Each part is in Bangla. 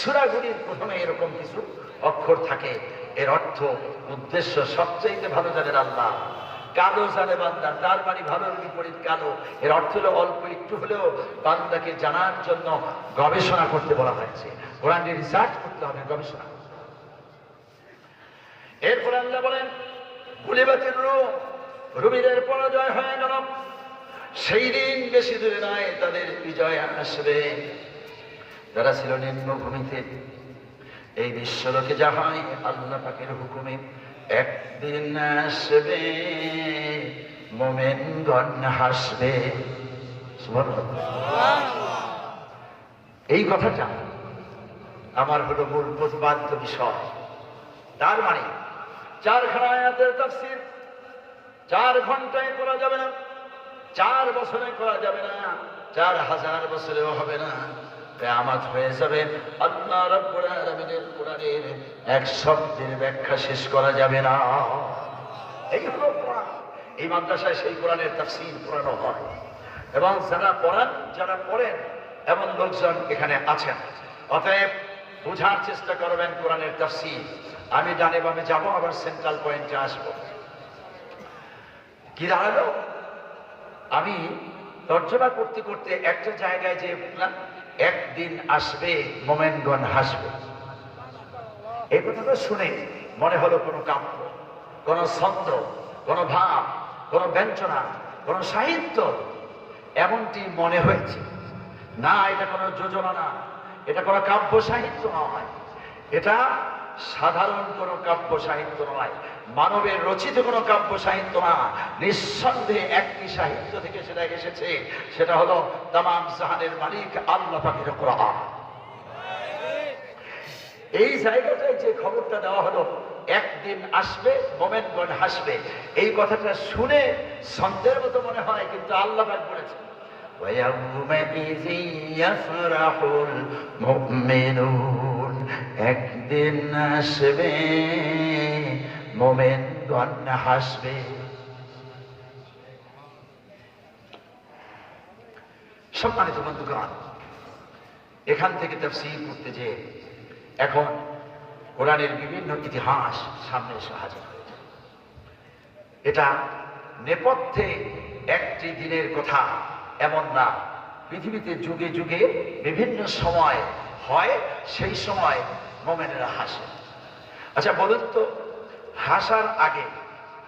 সূরাগুলির প্রথমে এরকম কিছু অক্ষর থাকে, এর অর্থ উদ্দেশ্য সবচাইতে ভালো জানেন আল্লাহ। কালো জানে বান্দা, তার মানে ভালোর বিপরীত কালো। এর অর্থ হলো অল্প একটু হলেও বান্দাকে জানার জন্য গবেষণা করতে বলা হয়েছে। কোরআনে রিসার্চ করতে হবে, গবেষণা। এরপরে আল্লাহ বলেন গুলিবাতির রূম, রুমিদের পরাজয় হয়ে গেল। সেই দিন বেশি দূরে নয়, তাদের বিজয় আসবে। যারা ছিল নিম্নভূমিতে, এই বিশ্বলোকে যা হয় আল্লাহ পাকের হুকুমে একদিন আসবে, মোমেনগণ হাসবে। এই কথাটা আমার হলো মূল প্রতিপাদ্য বিষয়। তার মানে 4খানা আয়াতের তাফসীর 4 ঘন্টায় করা যাবে না, 4 বছরে করা যাবে না, 4000 বছরেও হবে না। কিয়ামত হয়ে যাবে, আল্লাহ রাব্বুল আলামিনের কোরআনের এক শব্দের ব্যাখ্যা শেষ করা যাবে না। এই হলো কোরআন। এই মাদ্রাসায় সেই কোরআনের তাফসীর পড়ানো হয়, এবং যারা পড়ান, যারা পড়েন এমন লোকজন এখানে আছেন। অতএব বোঝার চেষ্টা করবেন কোরআনের তাফসীর। আমি ডানে বামে যাবো, আবার সেন্ট্রাল পয়েন্টে আসবো। কি দাঁড়ালো, আমি তর্জমা করতে করতে একটা জায়গায় যে বললাম একদিন আসবে, মোমেনগণ হাসবে। এই কথাটা শুনে মনে হলো কোনো কাব্য, কোনো ছন্দ, কোনো ভাব, কোনো ব্যঞ্জনা, কোনো সাহিত্য, এমনটি মনে হয়েছে। না, এটা কোনো যোজনা না, এটা কোনো কাব্য সাহিত্য নয়, এটা সাধারণ কোনো কাব্য সাহিত্য নয়, মানবের রচিত কোনো কাব্য সাহিত্য না। নিঃসন্দেহে একটি সাহিত্য থেকে সেটা এসেছে, সেটা হলো তামাম জাহানের মালিক আল্লাহ পাকের কোরআন। এই জায়গাটায় যে খবরটা দেওয়া হলো একদিন আসবে, মোমেনগণ হাসবে, এই কথাটা শুনে ছন্দের মতো মনে হয়, কিন্তু আল্লাহ পাক বলেছেন وَيَوْمَئِذٍ يَفْرَحُ الْمُؤْمِنُونَ, একদিন আসবে, মোমেনগণ হাসবে। সম্মানিত বন্ধুগণ, এখান থেকে তাফসীর করতে যে এখন কোরআনের বিভিন্ন ইতিহাস সামনে এসে হাজির হয়েছে। এটা নেপথ্যে একটি দিনের কথা এমন না, পৃথিবীতে যুগে যুগে বিভিন্ন সময় হয়, সেই সময় মোমেনেরা হাসে। আচ্ছা বলুন তো, হাসার আগে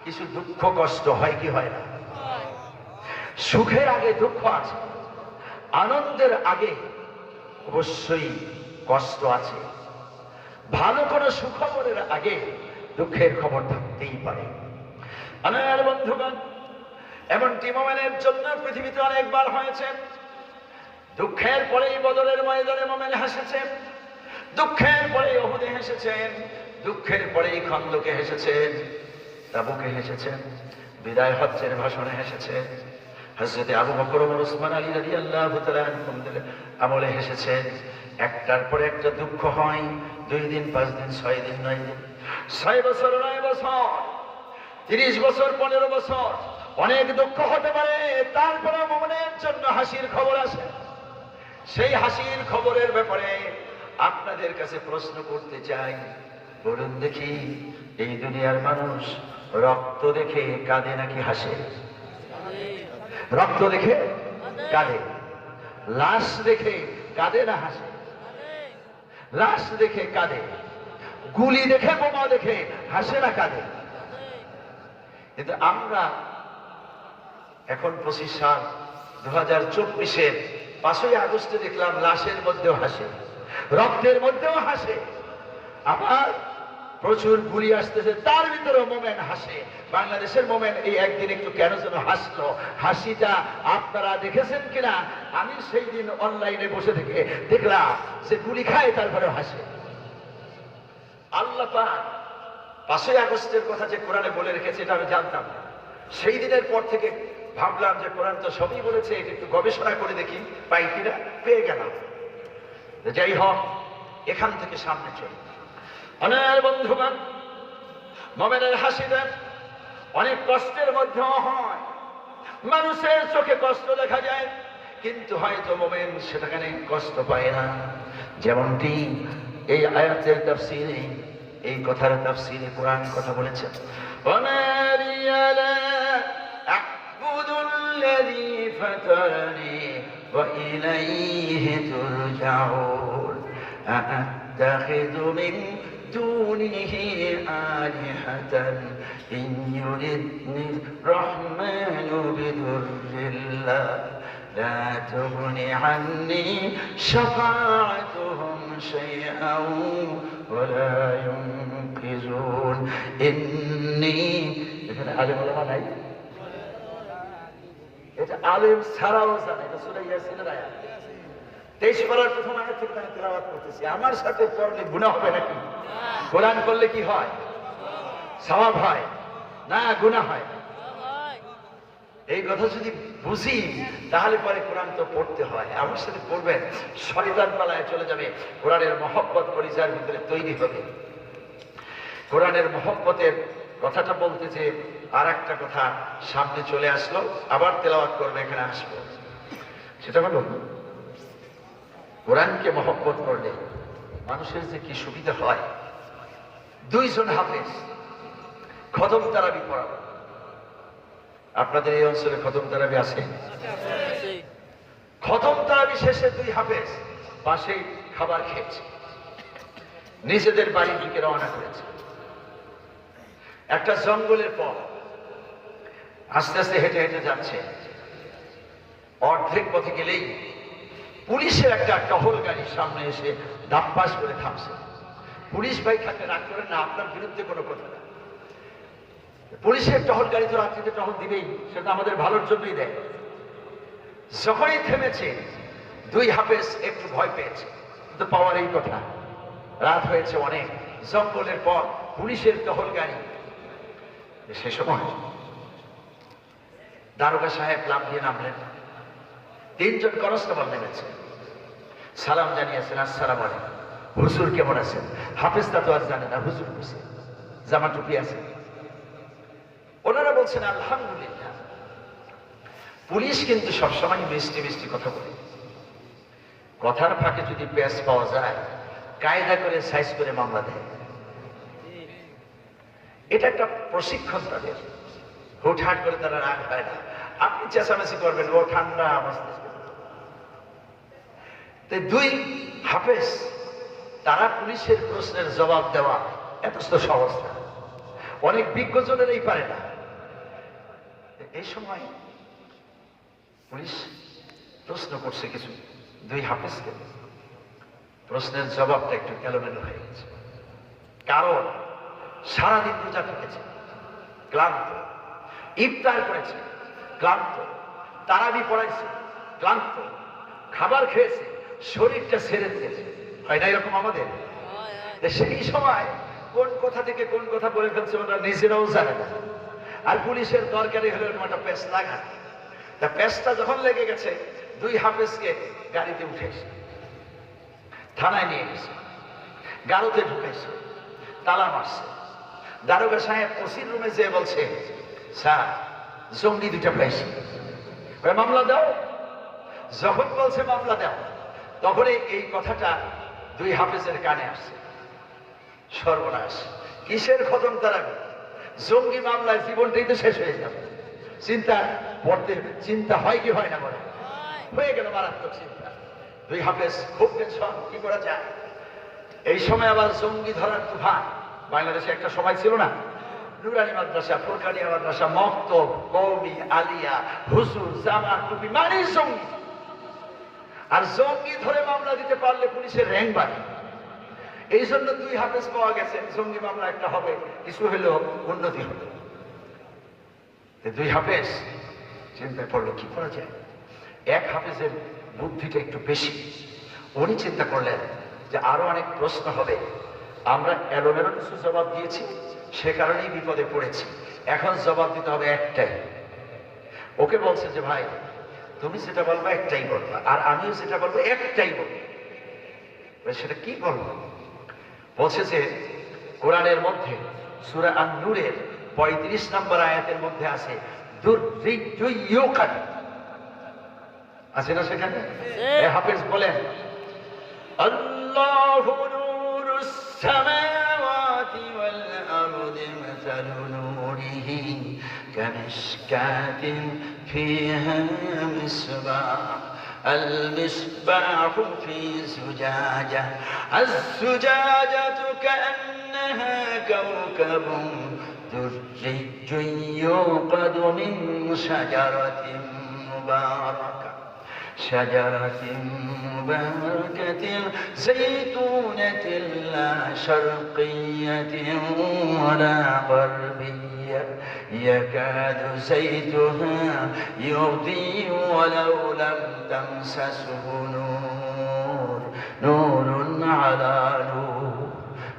কিছু দুঃখ কষ্ট হয় কি হয় না? সুখের আগে দুঃখ আছে, আনন্দের আগে অবশ্যই কষ্ট আছে। ভালো কোনো সুখবরের আগে দুঃখের খবর থাকতেই পারে। আমার বন্ধুগণ, এমনটি মোমেনের জন্য পৃথিবীতে অনেকবার হয়েছে। দুঃখের পরেই বদরের ময়দানে মোমেন হেসেছে, দুঃখের পরেই উহুদে হেসেছেন, দুঃখের পরেই খন্দকে হেসেছেন, তাবুকে হেসেছেন, বিদায় হজ্জের ভাষণে হেসেছেন, হযরতে আবু বকর ওমর ওসমান আলী রাদিয়াল্লাহু তাআলা আনহুদের আমলে হেসেছেন। একটার পরে একটা দুঃখ হয়, 2 দিন 5 দিন 6 দিন 9 দিন, 6 বছর 9 বছর, 30 বছর 15 বছর, অনেক দুঃখ হতে পারে। তারপরে মোমেনের জন্য হাসির খবর আসে। সেই হাসির খবরের ব্যাপারে আপনাদের কাছে প্রশ্ন করতে চাই। বলুন দেখি, এই দুনিয়ার মানুষ রক্ত দেখে কাঁদে নাকি হাসে? রক্ত দেখে কাঁদে। লাশ দেখে কাঁদে না হাসে? লাশ দেখে কাঁদে। গুলি দেখে, বোমা দেখে হাসে না কাঁদে? কিন্তু আমরা এখন 25 সাল 2024-এর 5ই আগস্টে দেখলাম লাশের মধ্যেও হাসে, রক্তের মধ্যেও হাসে, আবার প্রচুর গুলি আসতেছে, তার ভিতরেও মোমেন হাসে। বাংলাদেশের মোমেন এই একদিন একটু কেন যেন হাসলো। হাসিটা আপনারা দেখেছেন কিনা? আমি সেই দিন অনলাইনে বসে থেকে দেখলাম যে গুলি খায়, তারপরে হাসে। আল্লাহ পাক 5ই আগস্টের কথা যে কোরআনে বলে রেখেছে, এটা আমি জানতাম না। সেই দিনের পর থেকে ভাবলাম যে কোরআন তো সবই বলেছে, এটা একটু গবেষণা করে দেখি পাই কিনা। পেয়ে গেলাম। যাই হোক, এখান থেকে সামনে চলি। অনেক বন্ধুগণ, মোমেনের হাসিটা অনেক কষ্টের মধ্যেও হয়। মানুষের চোখে কষ্ট দেখা যায়, কিন্তু হয়তো মোমেন সেটাখানে কষ্ট পায় না। যেমনটি এই আয়াতের তাফসীরে, এই কথার তাফসীরে কোরআন কথা বলেছেন, ওয়া লিয়া লা আ'বুদুল্লাযী ফাতারানি ওয়া ইলাইহি তুরজাউন আ'তাখিযু মিন দূনিহি আলিহাতান ইন ইউরিদনি রাহমানু বিদুররিন لا تغني عني شفاعتهم شيئا ولا ينقذون إني এখানে আলেম ওলামা নাই, এটা আলেম ছাড়াও জানে। এটা সূরা ইয়াসিনের আয়াত, 23 পারার প্রথম আয়াত থেকে আমি তেলাওয়াত করতেছি। আমার সাথে পড়লে গুনাহ হবে নাকি? কোরআন করলে কি হয়? সওয়াব হয় না গুনাহ হয়? এই কথা যদি বুঝি তাহলে পরে কোরআন তো পড়তে হয়। আমার সাথে পড়বেন, শয়তান পালায় চলে যাবে, কোরআনের মহব্বত পরিচয়ের ভিতরে তৈরি হবে। কোরআনের মহব্বতের কথাটা বলতে যে আর একটা কথা সামনে চলে আসলো, আবার তেলাওয়াত করবে, এখানে আসবো। সেটা হলো কোরআনকে মহব্বত করলে মানুষের যে কি সুবিধা হয়। 2 জন হাফেজ খতম তারাবি পড়াবো। আপনাদের এই অঞ্চলে খতম তারাবি আছে? খতম তারাবি শেষে 2 হাফেজ পাশেই খাবার খেয়েছে, নিজেদের বাড়ির দিকে রওনা করেছে। একটা জঙ্গলের পর আস্তে আস্তে হেঁটে হেঁটে যাচ্ছে। অর্ধেক পথে গেলেই পুলিশের একটা টহল গাড়ি সামনে এসে ধাপ্পাস করে থামছে। পুলিশ ভাই থাকলে রাগ করেন না, আপনার বিরুদ্ধে কোনো কথা না। পুলিশের টহল গাড়ি তো রাত্রিতে টহল দিবেই, সেটা আমাদের ভালোর জন্যই দেয়। যখনই থেমেছে 2 হাফেজ একটু ভয় পেয়েছে, কিন্তু পাওয়ার এই কথা, রাত হয়েছে অনেক, জঙ্গলের পর পুলিশের টহল গাড়ি। সে সময় দারোগা সাহেব লাফ দিয়ে নামলেন, 3 জন কনস্টেবল নেমেছে, সালাম জানিয়েছেন, আসসালামু আলাইকুম, হুজুর কেমন আছেন? হাফেজটা তো আর জানে না হুজুর বসে, জামা টুপি আছে। ওনারা বলছেন আলহামদুলিল্লাহ। পুলিশ কিন্তু সবসময় মিষ্টি মিষ্টি কথা বলে, কথার ফাঁকে যদি পেশ পাওয়া যায় কায়দা করে সাইজ করে মামলা দেয়। এটা একটা প্রশিক্ষণ তাদের, হুটহাট করে তারা রাগ হয় না। আপনি চেঁচামেচি করবেন, ও ঠান্ডা মস্তিষ্কে। 2 হাফেজ তারা পুলিশের প্রশ্নের জবাব দেওয়া এত সহজ না, অনেক বিজ্ঞজনেরই পারে না। এই সময় পুলিশ প্রশ্ন করছে কিছু 2 হাফেজকে, প্রশ্নের জবাবটা একটু এলোমেলো হয়ে গেছে। কারণ সারাদিন রোজা থেকেছে, ক্লান্ত, ইফতার করেছে ক্লান্ত, তারাবি পড়াইছে ক্লান্ত, খাবার খেয়েছে, শরীরটা ছেড়ে দিয়েছে। হয় না এরকম আমাদের? সেই সময় কোন কথা থেকে কোন কথা বলে ফেলছে ওরা নিজেরাও জানে না। আর পুলিশের দরকারি হলে একটা পেশ লাগা। তা পেশটা যখন লেগে গেছে, 2 হাফেজকে গাড়িতে উঠেছে, থানায় নিয়ে গেছে, গাড়োতে ঢুকেছে, তালা মারছে। দারোগা সাহেব ওসির রুমে যেয়ে বলছে, স্যার জঙ্গি 2টা পাইছি, মামলা দাও। যখন বলছে মামলা দাও, তখন এই কথাটা 2 হাফেজের কানে আসছে। সর্বনাশ, কিসের খতম তারাবি? জঙ্গি মামলায় জীবনটাই তো শেষ হয়ে যাবে। চিন্তা পড়তে চিন্তা হয় কি হয় না? বলে হয়ে গেল মারাত্মক চিন্তা। 2 হাফেজ খুব টেনশন, কি করা যায়। এই সময় আবার জঙ্গি ধরার তুফান। বাংলাদেশে একটা সময় ছিল না, নুরানি মাদ্রাসা, ফুরকানিয়া মাদ্রাসা, মক্তব, কওমি, আলিয়া, হুজুর, জামা, টুপি মানে জঙ্গি। আর জঙ্গি ধরে মামলা দিতে পারলে পুলিশের র্যাঙ্ক বাড়ে। এই জন্য 2 হাফেজ পাওয়া গেছে, জঙ্গি মামলা একটা হবে, কিছু হলেও উন্নতি হবে। 2 হাফেজ চিন্তায় পড়লো কি করা যায়। 1 হাফেজের বুদ্ধিটা একটু বেশি, উনি চিন্তা করলেন যে আরো অনেক প্রশ্ন হবে, আমরা এলোমেলো কিছু জবাব দিয়েছি, সে কারণেই বিপদে পড়েছি, এখন জবাব দিতে হবে একটাই। ওকে বলছে যে ভাই তুমি যেটা বলবা একটাই বলবা, আর আমিও যেটা বলবো একটাই বলবো। সেটা কি বলবো? বলছে যে কোরআনের মধ্যে সূরা আন-নূরের 35 নম্বর আয়াতের মধ্যে আছে আছে না সেখানে? হাফেজ বলেন, আল্লাহু নূরুস সামাওয়াতি ওয়াল আরদি মাসালু নূরিহি কামিশকাতিন ফিহা মিসবাহ المصباح في زجاجة الزجاجة كأنها كوكب دري يوقد من شجرة مباركة زيتونة لا شرقية ولا غربية يكاد زيتها يضيء ولو لم تمسسه نور نور على نور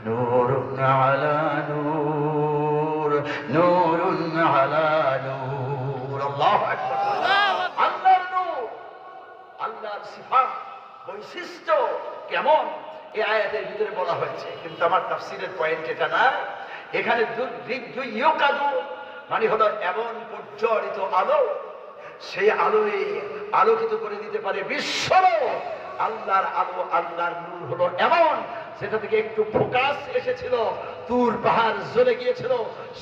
نور على نور نور على نور الله أكبر আল্লাহর নূর আল্লাহর সিফাত বৈশিষ্ট্য কেমন এই আয়াতের ভিতরে বলা হয়েছে কিন্তু আমার তাফসীরের পয়েন্ট এটা না এখানে মানে হলো এমন প্রজ্বলিত আলো সেই আলোয় আলোকিত করে দিতে পারে বিশ্ব আল্লাহর আলো আল্লাহর নূর হলো এমন সেটা থেকে একটু ফোকাস এসেছিল তুর পাহাড় জ্বলে গিয়েছিল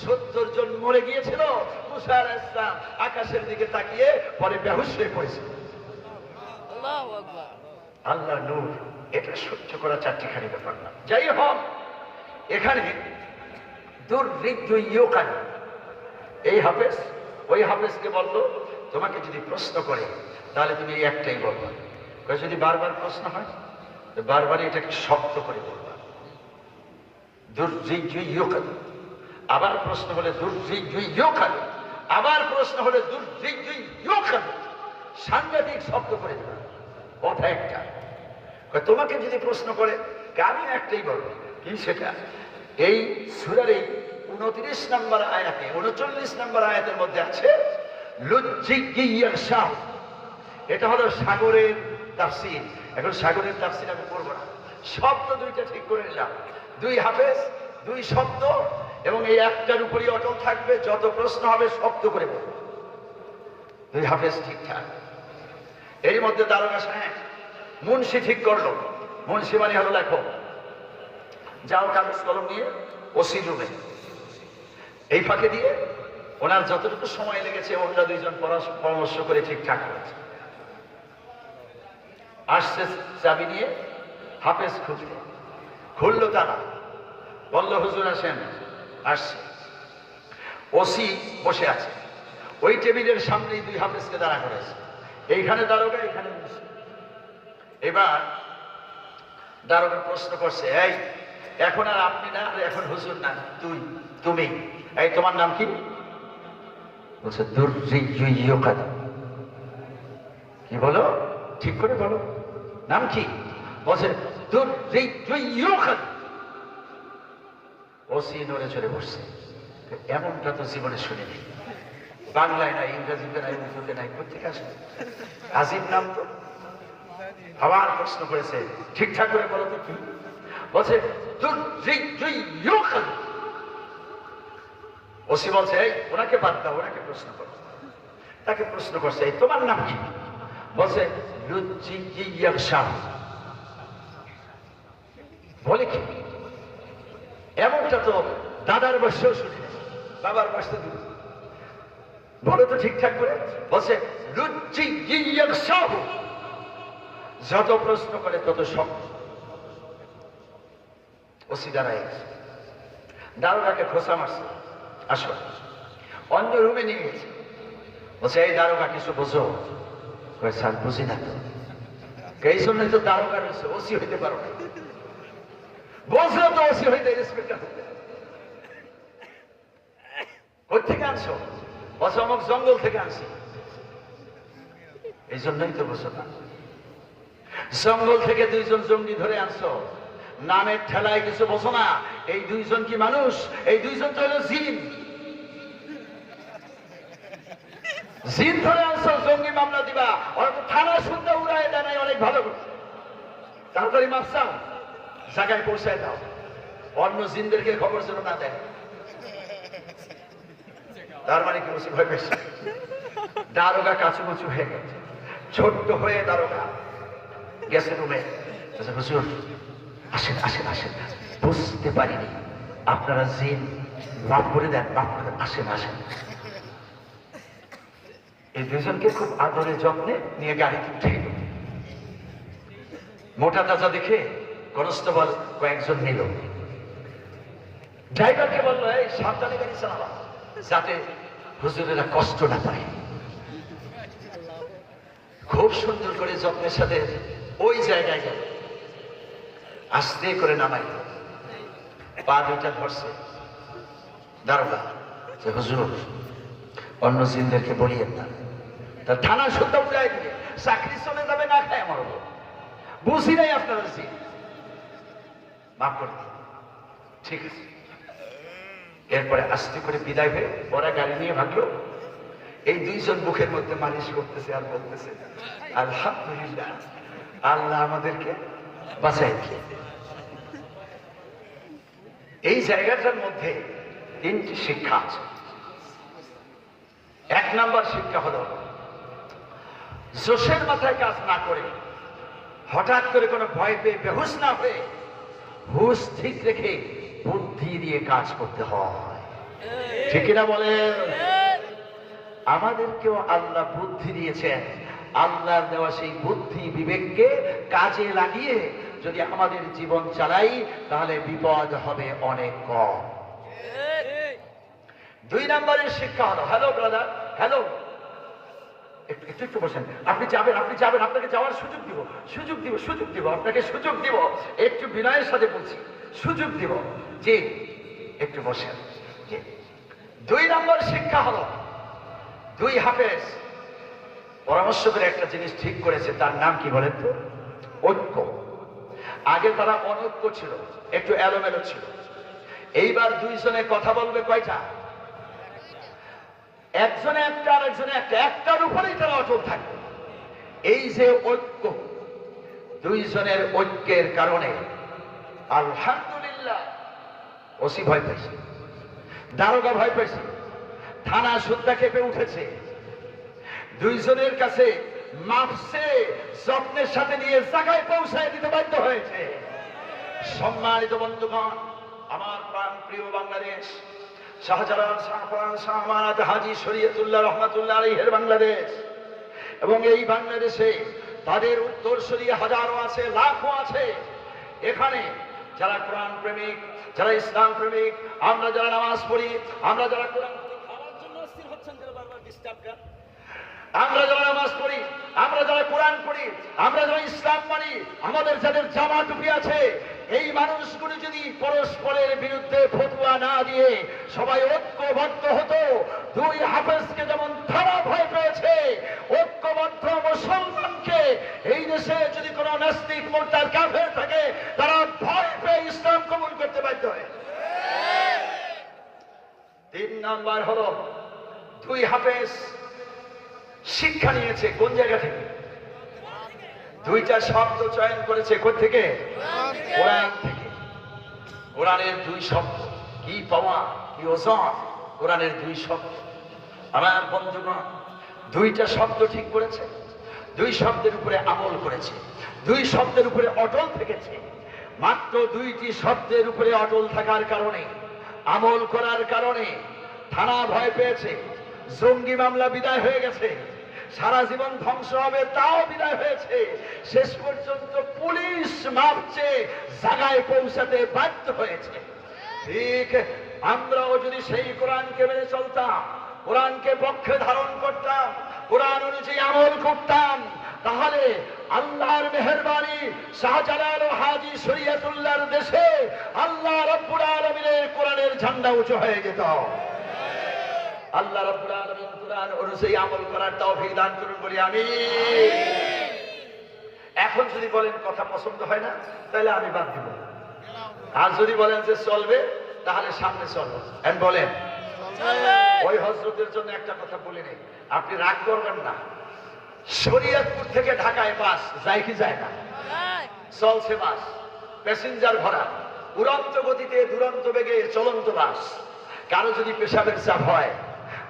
70 জন মরে গিয়েছিল মুসা আলাইহিস সালাম আকাশের দিকে তাকিয়ে পরে বেহুশ হয়ে পড়েছিল আল্লাহু আকবার আল্লাহর নূর এটা সহ্য করা চারটিখানি ব্যাপার না যাই হোক এখানে এই হাফেজ ওই হাফেজকে বললো তোমাকে যদি প্রশ্ন করে তাহলে তুমি এই একটাই বলবা যদি বারবার প্রশ্ন হয় তো বারবার এটাকে শক্ত করে বলবা আবার প্রশ্ন হলে আবার প্রশ্ন হলে সাংঘাতিক শব্দ করে দেবা কথা একটা তোমাকে যদি প্রশ্ন করে আমি একটাই বলবো কি সেটা এই সূরার এই 29 নম্বর আয়াতে 39 নম্বর আয়াতের মধ্যে আছে লুজ্জিগিয়াশা এটা হলো সাগরের তাফসীর এখন সাগরের তাফসীর আমি করব না শব্দ দুইটা ঠিক করে নিলাম দুই হাফেজ দুই শব্দ এবং এই একটার উপরই অটল থাকবে যত প্রশ্ন হবে শব্দ করে বলবো দুই হাফেজ ঠিকঠাক এর মধ্যে দারোগা সাহেব মুন্সি ঠিক করলো মুন্সি মানে হলো লেখক যাও কাগজ কলম নিয়ে ওসি রুমে এই ফাঁকে দিয়ে ওনার যতটুকু সময় লেগেছে ওনারা দুইজন পরামর্শ করে ঠিকঠাক করেছে আসছে চাবি নিয়ে হাফেজ খুললো তারা বলল হুজুর আসেন আসছে ওসি বসে আছে ওই টেবিলের সামনেই দুই হাফেজকে দাঁড়া করেছে এইখানে দারোগা এইখানে এবার দারোগা প্রশ্ন করছে এই এখন আর আপনি না এখন হুজুর না তুমি এই তোমার নাম কি বলছে কি বলো ঠিক করে বলো নাম কি বলছে ওসি নড়ে চড়ে বসছে এমনটা তো জীবনে শুনিনি বাংলায় নাই ইংরেজিতে নাই উর্দুতে নাই কোথেকে আসবে আজিব নাম তো আবার প্রশ্ন করেছে ঠিকঠাক করে বলো তো কি বলছে ওসি বলছে এই ওনাকে বাদ দাও ওনাকে প্রশ্ন করো তাকে প্রশ্ন করছে এই তোমার নাম কি বলছে বলে কি এমনটা তো দাদার বয়সেও শুনি বাবার বয়সে বলো তো ঠিকঠাক করে বলছে যত প্রশ্ন করে তত সব ওসি দাঁড়ায় দারোগাকে খোঁচা মারছে আসো অন্য রুমে নিয়ে গেছে বলছে এই দারোগা কিছু বোঝো স্যার বুঝি না তো এই জন্যই তো দারোগা রয়েছে ওসি হইতে পারো না বলছিল তো ওসি হইতে ইন্সপেক্টর হইতে কোথেকে আনছো বলছে অমুক জঙ্গল থেকে আনছি এই জন্যই তো বোঝো না জঙ্গল থেকে দুইজন জঙ্গি ধরে আনছো নামের ঠেলায় কিছু বোঝো না এই দুইজন কি মানুষ এই দুইজন তো হলো জিন জিন ধরে আনছো জঙ্গি মামলা দিবা ওরা তো থানা শুনতে উড়ায় দেয় নাই অনেক ভালো করছে তাড়াতাড়ি মাপ চাও জায়গায় পৌঁছায় দাও অন্য জিনদেরকে খবর যেন না দেয় তার মানে কি বলছি ভয় পেয়েছে দারোগা কাছুমাছু হয়ে গেছে ছোট্ট হয়ে দারোগা গেছে রুমে হুজুর আসেন আসেন আসেন, বুঝতে পারিনি আপনারা জিন, মাফ করে দেন, মাফ করে দেন, আসেন আসেন। এই দুজনকে খুব আদরে যত্নে নিয়ে গাড়িতে উঠে গেল। মোটা তাজা দেখে কনস্টেবল কয়েকজন নিল, ড্রাইভারকে বললো এই সাবধানে গাড়ি চালাবা যাতে হুজুরেরা কষ্ট না পায়। খুব সুন্দর করে যত্নের সাথে ওই জায়গায় গেল, আস্তে করে নামাইল, পা দুইটা ধরছে। দারোগা যে হুজুর অন্য জিনদেরকে বলিয়েন না, তার থানা শুদ্ধ উঠাই দিলে চাকরি চলে যাবে, না খায় আমার বুঝি নাই আপনারা জিন, মাফ করে দিন, ঠিক আছে। এরপরে আস্তে করে বিদায় হয়ে ওরা গাড়ি নিয়ে ভাগলো। এই দুইজন মুখের মধ্যে মালিশ করতেছে আর বলতেছে আলহামদুলিল্লাহ, আল্লাহ আমাদেরকে বাঁচাই দিয়ে। এই জায়গাটার মধ্যে তিনটি শিক্ষা আছে। এক নাম্বার শিক্ষা হলো জোশের মাথায় কাজ না করে, হঠাৎ করে কোনো ভয় পেয়ে বেহুশ না হয়ে হুশ ঠিক রেখে বুদ্ধি দিয়ে কাজ করতে হয়, ঠিক কিনা বলেন? আমাদেরকেও আল্লাহ বুদ্ধি দিয়েছেন, আল্লাহর দেওয়া সেই বুদ্ধি বিবেককে কাজে লাগিয়ে যদি আমাদের জীবন চালাই তাহলে বিপদ হবে অনেক কম। দুই নম্বরের শিক্ষা হলো, হ্যালো ব্রাদার, হ্যালো, একটু একটু বসেন, আপনি যাবেন, আপনি যাবেন, আপনাকে যাওয়ার সুযোগ দিব, সুযোগ দিব, সুযোগ দিব, আপনাকে সুযোগ দিব, একটু বিনয়ের সাথে বলছি, সুযোগ দিব, জি একটু বসেন। দুই নম্বর শিক্ষা হলো, দুই হাফেজ পরামর্শ করে একটা জিনিস ঠিক করেছে, তার নাম কি বলেন তো? ঐক্য। আগে তারা অনৈক্য ছিল, একটু এলোমেলো ছিল, এইবার দুইজনে কথা বলবে কয়টা? একজনে একটা আর একজনে একটা, একটার উপরেই তারা অটল থাকবে। এই যে ঐক্য, দুইজনের ঐক্যের কারণে আলহামদুলিল্লাহ ওসি ভয় পেয়েছে, দারোগা ভয় পেয়েছে, থানা সুদ্ধা কেঁপে উঠেছে, দুইজনের কাছে মাপসে যত্নের সাথে নিয়ে জায়গায় পৌঁছায় দিতে বাধ্য হয়েছে। সম্মানিত বন্ধুগণ, আমার প্রাণ প্রিয় বাংলাদেশ, শাহজালাল, শাহপরান, শাহ আমানত, হাজী শরীয়তুল্লাহ রহমাতুল্লাহ আলাইহির বাংলাদেশ, এবং এই বাংলাদেশে তাদের উত্তরসূরি হাজারো আছে, লাখো আছে। এখানে যারা কোরআন প্রেমিক, যারা ইসলাম প্রেমিক, আমরা যারা নামাজ পড়ি, আমরা যারা কোরআন খাওয়ার জন্য অস্থির হচ্ছেন, যারা বারবার ডিস্টার্ব করেন, আমরা যারা নামাজ পড়ি, আমরা যারা কোরআন পড়ি, আমরা যারা ইসলাম মানি, আমাদের যাদের জামা টুপি আছে, এই মানুষগুলো যদি পরস্পরের বিরুদ্ধে ফতোয়া না দিয়ে সবাই ঐক্যবদ্ধ হতো, দুই হাফেজকে যেমন তারা ভয় পেয়েছে, ঐক্যবদ্ধ মুসলমানকে এই দেশে যদি কোনো নাস্তিক মুরতাদ কাফের থাকে, তারা ভয় পেয়ে ইসলাম কবুল করতে বাধ্য হয়। তিন নাম্বার হলো, দুই হাফেজ শিক্ষা নিয়েছে কোন জায়গা থেকে? দুইটা শব্দ চয়ন করেছে কোথা থেকে? কোরআন থেকে। কোরআনের দুই শব্দ, কি পাওয়া কি ওজন, কোরআনের দুই শব্দ। আমার বন্ধুগণ, দুইটা শব্দ ঠিক করেছে, দুই শব্দের উপরে আমল করেছে, দুই শব্দের উপরে অটল থেকেছে। মাত্র দুইটি শব্দের উপরে অটল থাকার কারণে, আমল করার কারণে থানা ভয় পেয়েছে, জঙ্গি মামলা বিদায় হয়ে গেছে, সারা জীবন ধ্বংস হবে তাও বিদায় হয়েছে, শেষ পর্যন্ত পুলিশ মাপছে জায়গায় পৌঁছাতে বাধ্য হয়েছে। ঠিক আমরাও যদি সেই কোরআনকে মেনে চলতাম, কোরআনকে পক্ষে ধারণ করতাম, কোরআন অনুযায়ী আমল করতাম, তাহলে আল্লাহর মেহেরবানি শাহজালাল ও হাজী শরীয়তুল্লাহর দেশে আল্লাহ রাব্বুল আলামিনের কোরআনের ঝান্ডা উঁচু হয়ে যেত। আল্লাহ রাব্বুল আলামিন কোরআন অনুযায়ী আমল করার তৌফিক দান করুন, বলি আমিন। এখন যদি বলেন কথা পছন্দ হয় না, তাহলে আমি বাদ দিব, আর যদি বলেন যে চলবে, তাহলে সামনে চলবে। বলেন, ওই হযরতের জন্য একটা কথা বলে নেই, আপনি রাগ করবেন না। শরীয়তপুর থেকে ঢাকায় বাস যায় কি যায় না? চলছে বাস, প্যাসেঞ্জার ভরা, উড়ন্ত গতিতে দুরন্ত বেগে চলন্ত বাস। কারো যদি পেশাবের চাপ হয়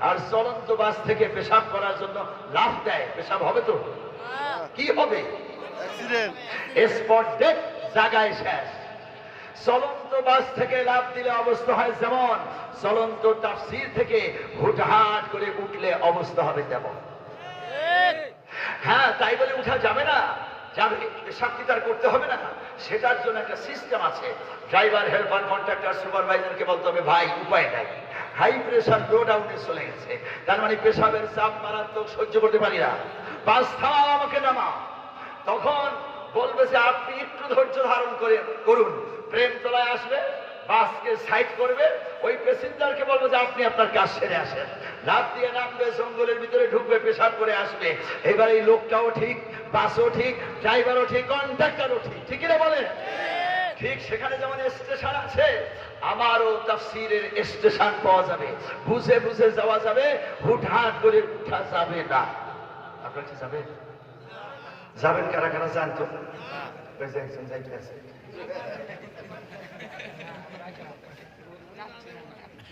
আর চলন্ত বাস থেকে পেশাব করার জন্য লাফ দেয়, পেশাব হবে তো? কি হবে? স্পট ডেথ, জায়গায় শেষ। চলন্ত বাস থেকে লাফ দিলে অবস্থা হয় যেমন, চলন্ত তাফসীর থেকে হুটহাট করে উঠলে অবস্থা হবে তেমন। হ্যাঁ, তাই বলে উঠা যাবে না, যাবে, পেশাব কি তার করতে হবে না? সেটার জন্য একটা সিস্টেম আছে। ড্রাইভার, হেল্পার, কন্ট্রাক্টর, সুপারভাইজারকে বলতে হবে ভাই উপায় নাই, হাই প্রেশার লো ডাউনে চলে গেছে, তার মানে পেশাবের চাপ মারাত্মক, সহ্য করতে পারি না, বাস থামাও, আমাকে নামাও। তখন বলবে যে আপনি একটু ধৈর্য ধারণ করুন, প্রেমতলায় আসবে, বাসকে সাইড করবে, ওই প্যাসেঞ্জারকে বলবে যে আপনি আপনার কাজ সেরে আসেন, লাফ দিয়ে নামবে, জঙ্গলের ভিতরে ঢুকবে, পেশাব করে আসবে। এবার এই লোকটাও ঠিক, বাসও ঠিক, ড্রাইভারও ঠিক, কন্ট্রাক্টরও ঠিক, ঠিক কিনা বলে? ঠিক সেখানে যেমন স্টেশন আছে, আমারও তাফসীরের স্টেশন পাওয়া যাবে, বুঝে বুঝে যাওয়া যাবে, হুটহাট করে উঠা যাবে না। আপনার কি যাবে? যাবেন কারা কারা জানতো? একজন যাইতে আছে,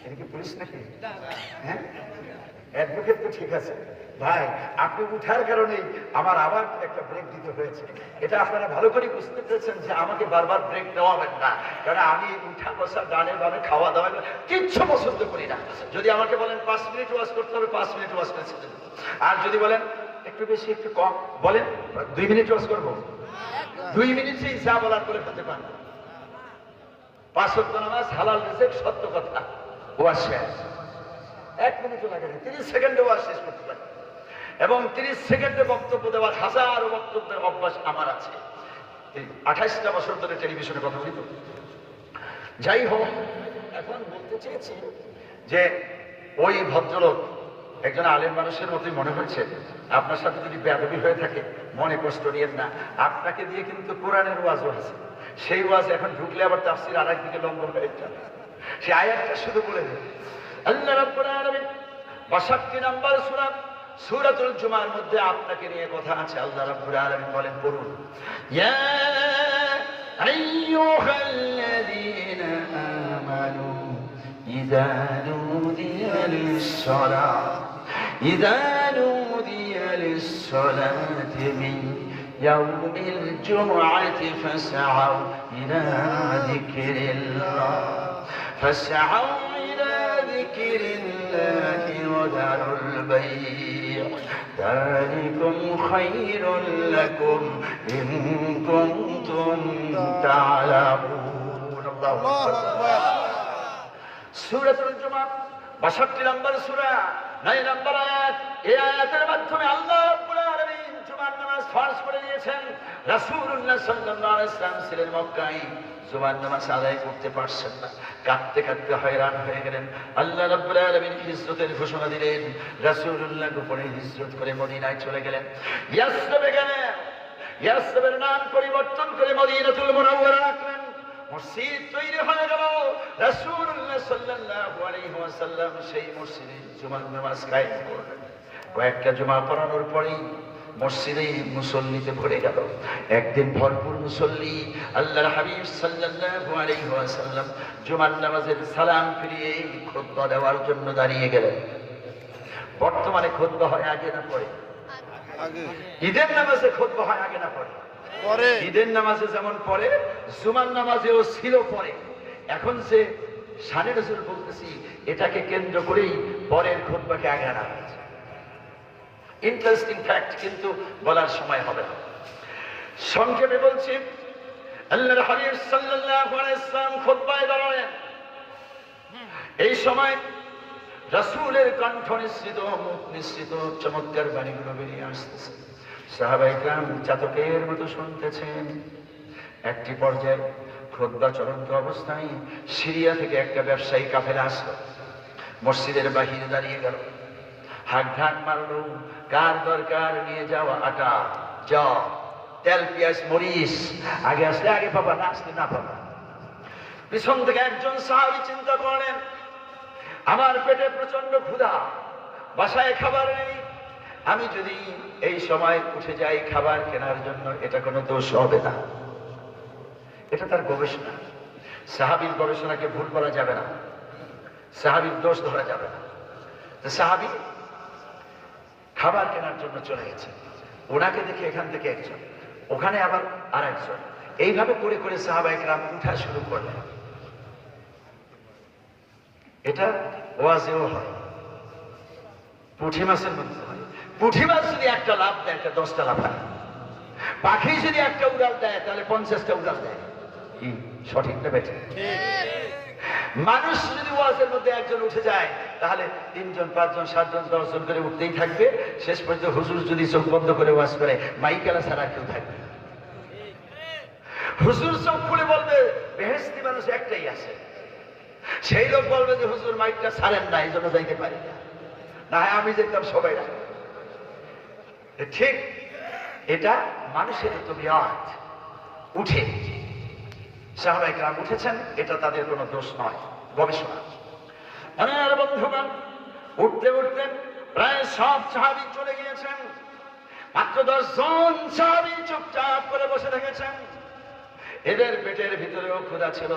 এটা কি পুলিশ নাকি? হ্যাঁ, অ্যাডভোকেট তো ঠিক আছে ভাই, আপনি উঠার কারণেই আমার আবার একটা ব্রেক দিতে হয়েছে। এটা আপনারা ভালো করে বুঝতে পেরেছেন যে আমাকে বারবার ব্রেক দেওয়াবেন না, কারণ আমি উঠা বসা, ডানে বামে, খাওয়া দাওয়া কিচ্ছু পছন্দ করি না। যদি আমাকে বলেন 5 মিনিট ওয়াশ করতে হবে, 5 মিনিট ওয়াশ করেছি। আর যদি বলেন একটু বেশি একটু কম, বলেন 2 মিনিট ওয়াশ করবো, 2 মিনিটেই যা বলার করে ফেলতে পারবো। 5 ওয়াক্ত নামাজ, হালাল রিজিক, সত্য কথা, ওয়াশ শেষ। 1 মিনিটও লাগে না, 30 সেকেন্ডে ওয়াশ শেষ করতে পারি। এবং 30 সেকেন্ডে বক্তব্য দেওয়ার হাজারো বক্তব্যের অভ্যাস আমার আছে। 28টা বছর ধরে টেলিভিশনে কথা বলি তো। যাই হোক, এখন বলতে চেয়েছি যে ওই ভদ্রলোক একজন আলেম মানুষের মতোই মনে হচ্ছে। আপনার সাথে যদি বেয়াদবি হয়ে থাকে মনে কষ্ট নিয়েন না, আপনাকে দিয়ে কিন্তু কোরআনের ওয়াজও আছে, সেই ওয়াজ এখন ঢুকলে আবার তাফসীর আর একদিকে লঙ্ঘন হয়ে যাবে। সেই আয়াতটা শুধু বলে দেন। আল্লাহ রাব্বুল আলামিন 62 নম্বর সূরা সূরাতুল জুমার মধ্যে আপনাকে নিয়ে কথা আছে। আল্লাহ রাব্বুল আলামিন বলেন, পড়ুন, ইয়া আইয়ুহাল্লাযীনা আমানু ইযা নুদিয়া লিস-সালাতি মিন ইয়াউমিল জুমআতি ফাসআউ ইলা যিকরিল্লাহ ذكر الله وذروا البيع ذلكم خير لكم إن كنتم تعلمون। الله أكبر। সূরাতুল জুমআহ 62 নম্বর সূরা, 9 নম্বর আয়াত। এই আয়াতের মাধ্যমে আল্লাহ রাব্বুল আলামিন জুমার নামাজ ফরজ করে দিয়েছেন। রাসূলুল্লাহ সাল্লাল্লাহু আলাইহি ওয়াসাল্লাম ছিলেন মক্কায়, জুমার নামাজ আদায় করতে পারছেন না, কাঁদতে কাঁদতে হয়রান হয়ে গেলেন। আল্লাহ রাব্বুল আলামিন হিজরতের ঘোষণা দিলেন। রাসূলুল্লাহ গোপনে হিজরত করে মদিনায় চলে গেলেন, ইয়াসরিবে গেলেন। ইয়াসরিবের নাম পরিবর্তন করে মদিনাতুল মুনাওয়ারা রাখলেন। মসজিদ তৈরি হয়ে গেল। রাসূলুল্লাহ সাল্লাল্লাহু আলাইহি ওয়াসাল্লাম সেই মসজিদে জুমার নামাজ কায়েম করলেন। কয়েকটা জুমা পড়ানোর পরেই মসজিদে মুসল্লিতে ভরে গেল। একদিন ভরপুর মুসল্লি। আল্লাহর হাবিব সাল্লাল্লাহু আলাইহি ওয়াসাল্লাম জুমার নামাজের সালাম ফিরিয়ে খুতবা দেওয়ার জন্য দাঁড়িয়ে গেলেন। বর্তমানে খুতবা হয় আগে না পরে? ঈদের নামাজে খুতবা হয় আগে না পরে? ঈদের নামাজে যেমন পরে, জুমার নামাজেও ছিল পরে। এখন যে শানে রাসূল বলতেছি, এটাকে কেন্দ্র করেই পরের খুতবাকে আগে আনা হয়েছে। ইন্টারেস্টিং ফ্যাক্ট, কিন্তু বলার সময় হবে না, সংক্ষেপে বলছি। আল্লাহর হাবিব সাল্লাল্লাহু আলাইহি ওয়াসাল্লাম খুতবায় দাঁড়ালেন। এই সময় রাসূলের কণ্ঠ নিঃসৃত, মুখ নিঃসৃত চমৎকার বাণীগুলো বেরিয়ে আসতেছে। সাহাবায়ে কেরাম চাতকের মতো শুনতেছেন। একটি পর্যায়ে খুতবা চলন্ত অবস্থায় সিরিয়া থেকে একটা ব্যবসায়ী কাফেলা আসলো, মসজিদের বাহিরে দাঁড়িয়ে গেল, হাক ঢাক মারলো, কার দরকার নিয়ে যাওয়া আটা, যা, তেল, পেঁয়াজ, মরিচ, আগে আসলে আগে পাবা, না আসলে না পাবা। পিছন থেকে একজন সাহাবী চিন্তা করলেন, আমার পেটে প্রচন্ড ক্ষুধা, বাসায় খাবার নেই, আমি যদি এই সময় উঠে যাই খাবার কেনার জন্য, এটা কোনো দোষ হবে না। এটা তার গবেষণা। সাহাবীর গবেষণাকে ভুল করা যাবে না, সাহাবীর দোষ ধরা যাবে না। সাহাবী খাবার কেনার জন্য চলে গেছে। ওনাকে দেখে এখান থেকে একজন, ওখানে আবার আর একজন, এইভাবে করে করে সাহাবায়ে কেরাম উঠা শুরু করলেন। এটা ওয়াজেও হয়, পুঁটি মাছের মধ্যে হয়। পুঁটি মাছ যদি একটা লাভ দেয়, একটা 10টা লাভ হয়। পাখি যদি একটা উড়াল দেয়, তাহলে 50টা উড়াল দেয়। কি সঠিক না বেঠিক? মানুষ যদি ওয়াজের মধ্যে একজন উঠে যায়, তাহলে 3 জন 5 জন 7 জন 10 জন করে উঠতেই থাকবে। শেষ পর্যন্ত হুজুর যদি চোখ বন্ধ করে ওয়াজ করে, মাইকেলা ছাড়া কেউ থাকবে। হুজুর চোখ খুলে বলবে বেহেশতি মানুষ একটাই আছে, সেই লোক বলবে যে হুজুর মাইকটা ছাড়েন না, এই জন্য যাইতে পারি না, না হয় আমি যেতাম সবাই না। ঠিক এটা মানুষের তবিয়ত। উঠে সাহাবায়ে কেরাম উঠেছেন, এটা তাদের কোনো দোষ নয়, গবেষণা। আমার বন্ধুগণ, উঠতে উঠতে প্রায় সব সাহাবী চলে গিয়েছেন, মাত্র 10 জন সাহাবী চুপচাপ করে বসে থেকেছেন। এদের পেটের ভিতরেও ক্ষুধা ছিল,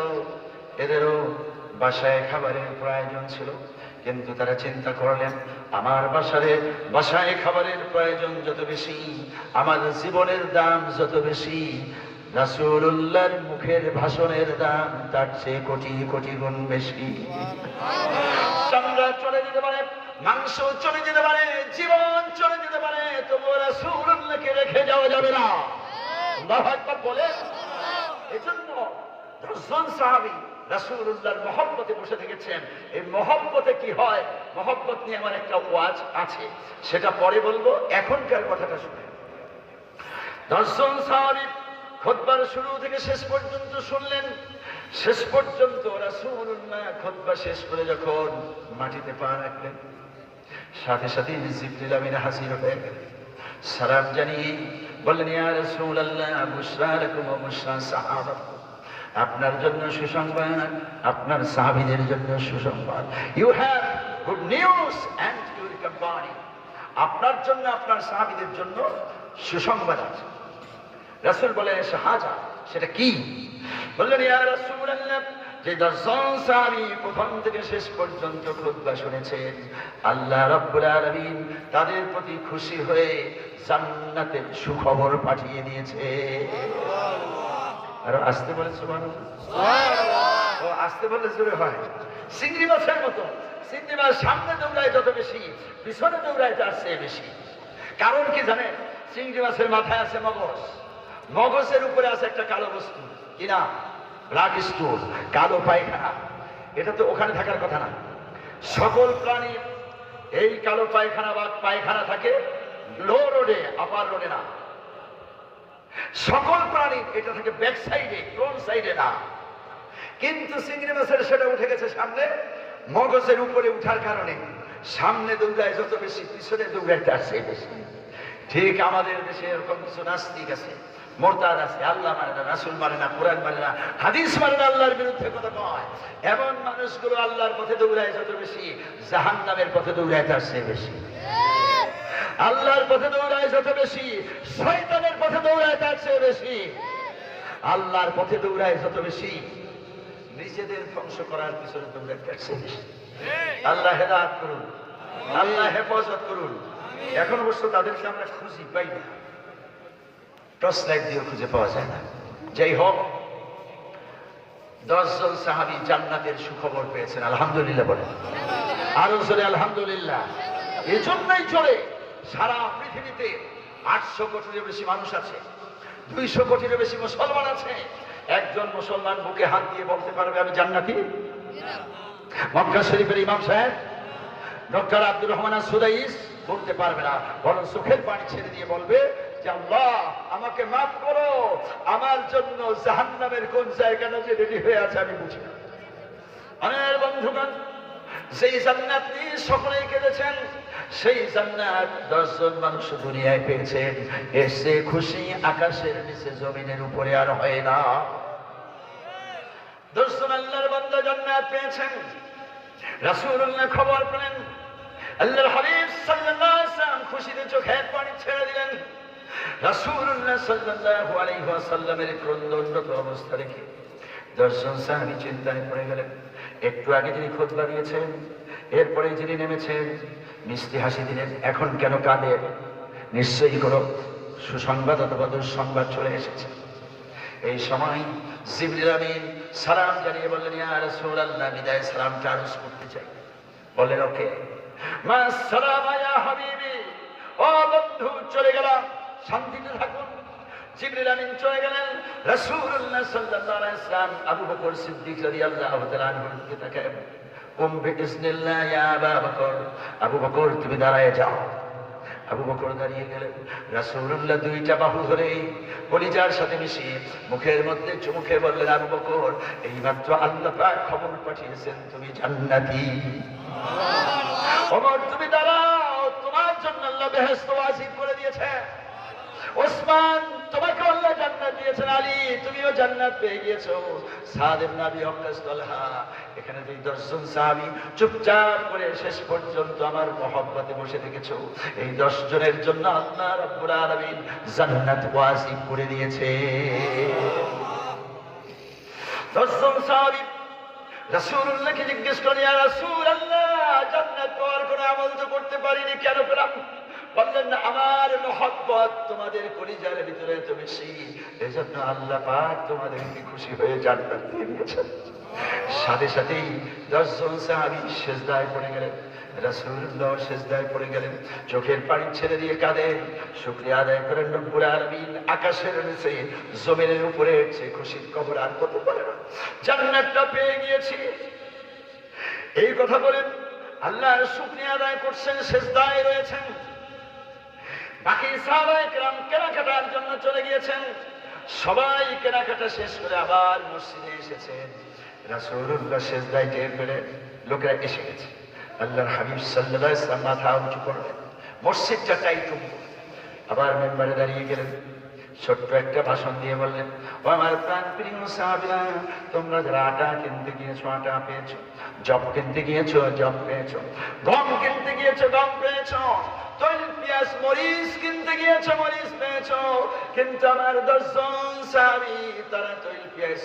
এদেরও বাসায় খাবারের প্রয়োজন ছিল, কিন্তু তারা চিন্তা করলেন আমার বাসায় খাবারের প্রয়োজন যত বেশি, আমার জীবনের দাম যত বেশি, রাসূলুল্লাহর মুখের ভাষণের দাম তার চেয়ে কোটি কোটি গুণ বেশি। চামড়া চলে যেতে পারে, মাংস চলে যেতে পারে, জীবন চলে যেতে পারে, তবু রাসূলুল্লাহকে রেখে যাওয়া যাবে না। আল্লাহু আকবার বলেন। এজন্য 10 জন সাহাবী রাসূলুল্লাহর মহব্বতে বসে থেকেছেন। এই মহব্বতে কি হয়, মহব্বত নিয়ে আমার একটা ওয়াজ আছে, সেটা পরে বলবো, এখনকার কথাটা শুনেন। 10 জন সাহাবী খুতবার শুরু থেকে শেষ পর্যন্ত শুনলেন। শেষ পর্যন্ত রাসূলুল্লাহ খুতবা শেষ করে যখন মাটিতে পা রাখলেন, সাথে সাথে জিবরিল আমিন হাজির হয়ে গেলেন। সালাম জানিয়ে বললেন, ইয়া রাসূলুল্লাহ বুশরা লাকুম ওয়া বুশরা সাহাবাকুম, আপনার জন্য সুসংবাদ, আপনার সাহাবীদের জন্য সুসংবাদ। You have good news and your company, আপনার জন্য আপনার সাহাবীদের জন্য সুসংবাদ আছে। রাসূল বলেন শাহাদা, সেটা কি? বললেন, ইয়া রাসূলুল্লাহ, যে 10 জন সাহাবী প্রথম থেকে শেষ পর্যন্ত খুতবা শুনেছেন, আল্লাহ রাব্বুল আলামিন তাদের প্রতি খুশি হয়ে জান্নাতের সুখবর পাঠিয়ে দিয়েছে। আর আসতে বলে সুবহানাল্লাহ, সুবহানাল্লাহ। ও আসতে বললে জোরে হয়। চিংড়ি মাছের মতো, চিংড়ি মাছ সামনে দৌড়ায় যত বেশি, পিছনে দৌড়ায় তার চেয়ে বেশি। কারণ কি জানেন? চিংড়ি মাছের মাথায় আছে মগজ, মগজের উপরে আছে একটা কালো বস্তু, কিনা ব্ল্যাক স্টোন, কালো পায়খানা। এটা তো ওখানে থাকার কথা না। সকল প্রাণী এই কালো পায়খানা বা পায়খানা থাকে লো রোডে, আপার রোডে না। সকল প্রাণী এটা থাকে ব্যাক সাইডে, ফ্রন্ট সাইডে না। কিন্তু চিংড়ি মাছের সেটা উঠে গেছে সামনে, মগজের উপরে উঠার কারণে সামনে দৌড়ায় যত বেশি, পিছনে দৌড়ায় তার চেয়ে বেশি। ঠিক আমাদের দেশে এরকম কিছু নাস্তিক আছে, মোরতাদ আছে, আল্লাহ মানে না, রাসূল মানে না, কোরআন মানে না, হাদিস মানে না, আল্লাহর বিরুদ্ধে কথা কয়। এমন মানুষগুলো আল্লাহর পথে দৌড়ায় যত বেশি, জাহান্নামের পথে দৌড়ায় তার চেয়ে বেশি। আল্লাহর পথে দৌড়ায় যত বেশি, শয়তানের পথে দৌড়ায় তার চেয়ে বেশি। আল্লাহর পথে দৌড়ায় যত বেশি, নিজেদের ধ্বংস করার পিছনে দৌড়ায় তার চেয়ে বেশি। আল্লাহ হেদায়েত করুন, আল্লাহ হেফাজত করুন। এখন অবশ্য তাদেরকে আমরা খুঁজি পাই না, টর্চ লাইট দিয়ে খুঁজে পাওয়া যায় না। যাই হোক, 10 জন সাহাবী জান্নাতের সুখবর পেয়েছেন, আলহামদুলিল্লাহ বলেন। আরো জোরে আলহামদুলিল্লাহ। এই জন্যই চলে সারা পৃথিবীতে 800 কোটিরও বেশি মানুষ আছে, 200 কোটিরও বেশি মুসলমান আছে। একজন মুসলমান বুকে হাত দিয়ে বলতে পারবে আমি জান্নাতি? মক্কা শরীফের ইমাম সাহেব ডক্টর আব্দুর রহমান সুদাইস বলতে পারবে না, বরং চোখের পানি ছেড়ে দিয়ে বলবে যে আল্লাহ আমাকে মাফ করো, আমার জন্য জাহান্নামের কোন জায়গাটা যে রেডি হয়ে আছে আমি বুঝি না। আমার বন্ধুগণ, সেই জান্নাত নিয়ে সকলেই কেঁদেছেন। সেই জান্নাত 10 জন মানুষ দুনিয়ায় পেয়েছেন, এসে খুশি আকাশের নিচে জমিনের উপরে আর হয় না। 10 জন আল্লাহর বান্দা জান্নাত পেয়েছেন। রাসূলুল্লাহ খবর পেলেন, আল্লাহর হাবিব সাল্লাল্লাহু আলাইহি ওয়াসাল্লাম খুশিতে চোখের পানি ছেড়ে দিলেন। রাসূলুল্লাহ সাল্লাল্লাহু আলাইহি ওয়াসাল্লামের ক্রন্দনরত অবস্থা দেখে 10 জন সাহাবী চিন্তায় পড়ে গেলেন। একটু আগে যিনি খুতবা দিয়েছেন, এরপরে যিনি নেমেছেন, মিষ্টি হাসি দিলেন, এখন কেন কাঁদেন? নিশ্চয়ই কোনো সুসংবাদ অথবা দুঃসংবাদ চলে এসেছে। এই সময় জিবরিল আমিন সালাম জানিয়ে বললেন, ইয়া রাসূলুল্লাহ, বিদায় সালামটা আরজ করতে চাই। বললেন, ওকে। মা সালামা ইয়া হাবিবি, ও বন্ধু, চলে গেলাম, শান্তিতে থাকুন। জিবরিল আমিন চলে গেলেন। রাসূলুল্লাহ সাল্লাল্লাহু আলাইহি ওয়াসাল্লাম আবু বকর সিদ্দিক রাদিয়াল্লাহু তাআলা আনহুর দিকে তাকায়, কুম বিইজনিল্লাহ ইয়া আবা বকর, আবু বকর তুমি দাঁড়ায় যাও। আবু বকর দাঁড়িয়ে গেলেন। রাসূলুল্লাহ দুইটা বাহু ধরে কলিজার সাথে মিশিয়ে মুখের মধ্যে চুমুকে বললেন, আবু বকর, এইমাত্র আল্লাহ পাক খবর পাঠিয়েছেন তুমি জান্নাতি। ওমর তুমি দাঁড়াও, তোমার জন্য আল্লাহ বেহেশত ওয়াজিব করে দিয়েছে। ওসমান, তোমাকে আল্লাহ জান্নাত দিয়েছেন। আলী, তুমিও জান্নাত পেয়ে গিয়েছো। সাদ ইবনে আবি ওয়াক্কাস, তালহা, এখানে যে 10 জন সাহাবী চুপচাপ করে শেষ পর্যন্ত আমার মহব্বতে বসে থেকেছো, এই 10 জনের জন্য আল্লাহ রাব্বুল আলামিন জান্নাত ওয়াজিব করে দিয়েছে। 10 জন সাহাবী রাসূলুল্লাহকে জিজ্ঞেস করেন, ইয়া রাসূলুল্লাহ, জান্নাত পাওয়ার কোনো আমল তো করতে পারিনি, কেন পেলাম? বললেন, আমার মহব্বত তোমাদের কলিজার ভিতরে এত বেশি, এজন্য আল্লাহ পাক তোমাদেরকে খুশি হয়ে জান্নাত দিয়ে দিয়েছেন। সাথে সাথেই 10 জন সাহাবী সিজদায় পড়ে গেলেন। রাসূলুল্লাহ সিজদায় পড়ে গেলেন, চোখের পানি ছেড়ে দিয়ে কাঁদেন, শুকরিয়া আদায় করেন রব্বুল আলামিন। আকাশের নিচে জমিনের উপরে সে খুশির খবর আর কত পারে না, জান্নাতটা পেয়ে গিয়েছি। এই কথা বলেন আল্লাহর শুকরিয়া আদায় করছেন, সিজদায় রয়েছেন। বাকি সাহাবায়ে কেরাম কেনাকাটার জন্য চলে গিয়েছেন। সবাই কেনাকাটা শেষ করে আবার মসজিদে এসেছেন। রাসূলুল্লাহ সিজদায় টের পেলেন লোকেরা এসে গেছে। আল্লাহর হাবিব সাল্লাল্লাহু আলাইহি ওয়াসাল্লাম মাথা উঁচু করলেন, মসজিদটা টাইট। আবার মেম্বারে দাঁড়িয়ে গেলেন, ছোট্ট একটা ভাষণ দিয়ে বললেন, ও আমার প্রাণপ্রিয় সাহাবীরা, তোমরা যারা আটা কিনতে গিয়েছো আটা পেয়েছো, জব কিনতে গিয়েছো জব পেয়েছো, গম কিনতে গিয়েছো গম পেয়েছো, তৈল পেঁয়াজ মরিচ কিনতে গিয়েছো মরিচ পেয়েছো, কিন্তু আমার 10 জন সাহাবী তারা তৈল পেঁয়াজ